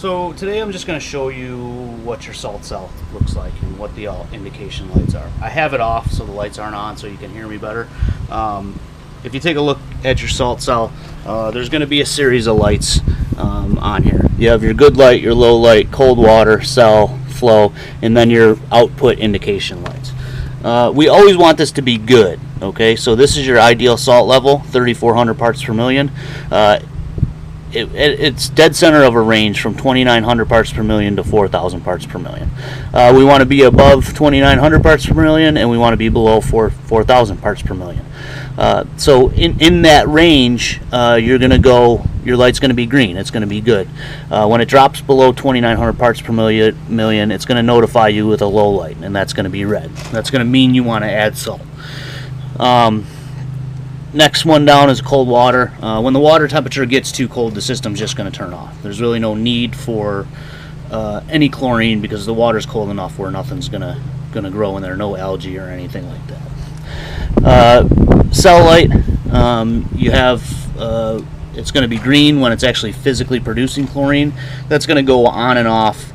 So today I'm just going to show you what your salt cell looks like and what the indication lights are. I have it off so the lights aren't on so you can hear me better. If you take a look at your salt cell, there's going to be a series of lights on here. You have your good light, your low light, cold water, cell, flow, and then your output indication lights. We always want this to be good, okay? So this is your ideal salt level, 3,400 parts per million. It's dead center of a range from 2,900 parts per million to 4,000 parts per million. We want to be above 2,900 parts per million, and we want to be below 4,000 parts per million. So in that range, you're going to go, your light's going to be green. It's going to be good. When it drops below 2,900 parts per million, it's going to notify you with a low light, and that's going to be red. That's going to mean you want to add salt. Next one down is cold water. When the water temperature gets too cold, the system's just going to turn off. There's really no need for any chlorine because the water's cold enough where nothing's going to grow in there, no algae or anything like that. Cell light, you have it's going to be green when it's actually physically producing chlorine. That's going to go on and off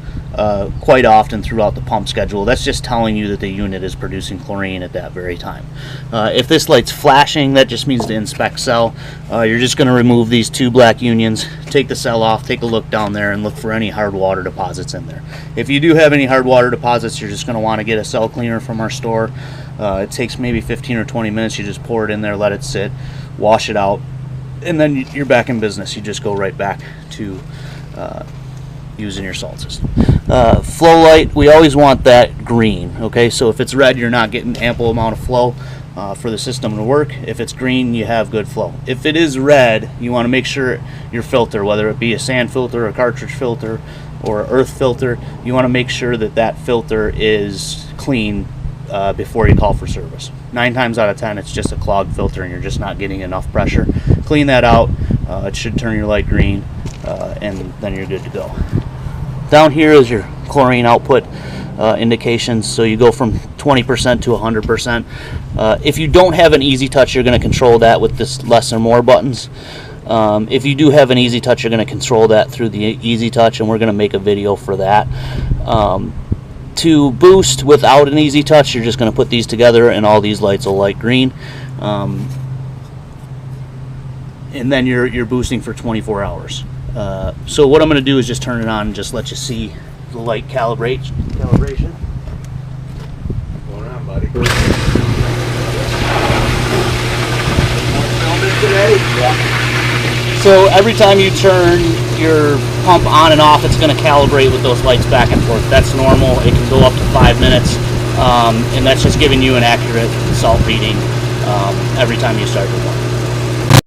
quite often throughout the pump schedule. That's just telling you that the unit is producing chlorine at that very time. If this light's flashing, that just means to inspect cell. You're just going to remove these two black unions, take the cell off, take a look down there, and look for any hard water deposits in there. If you do have any hard water deposits, you're just going to want to get a cell cleaner from our store. It takes maybe 15 or 20 minutes. You just pour it in there, let it sit, wash it out, and then you're back in business. You just go right back to using your salt system. Flow light, we always want that green, okay? So if it's red, you're not getting ample amount of flow for the system to work. If it's green, you have good flow. If it is red, you want to make sure your filter, whether it be a sand filter, a cartridge filter, or an earth filter, you want to make sure that that filter is clean before you call for service. 9 times out of 10, it's just a clogged filter and you're just not getting enough pressure. Clean that out. It should turn your light green, and then you're good to go. Down here is your chlorine output indications. So you go from 20% to 100%. If you don't have an easy touch, you're going to control that with this less or more buttons. If you do have an easy touch, you're going to control that through the easy touch, and we're going to make a video for that. To boost without an easy touch, you're just going to put these together and all these lights will light green. And then you're boosting for 24 hours. So what I'm going to do is just turn it on and just let you see the light calibration. Going on, buddy. So every time you turn your pump on and off, it's going to calibrate with those lights back and forth. That's normal. It can go up to 5 minutes, and that's just giving you an accurate salt reading every time you start your pump.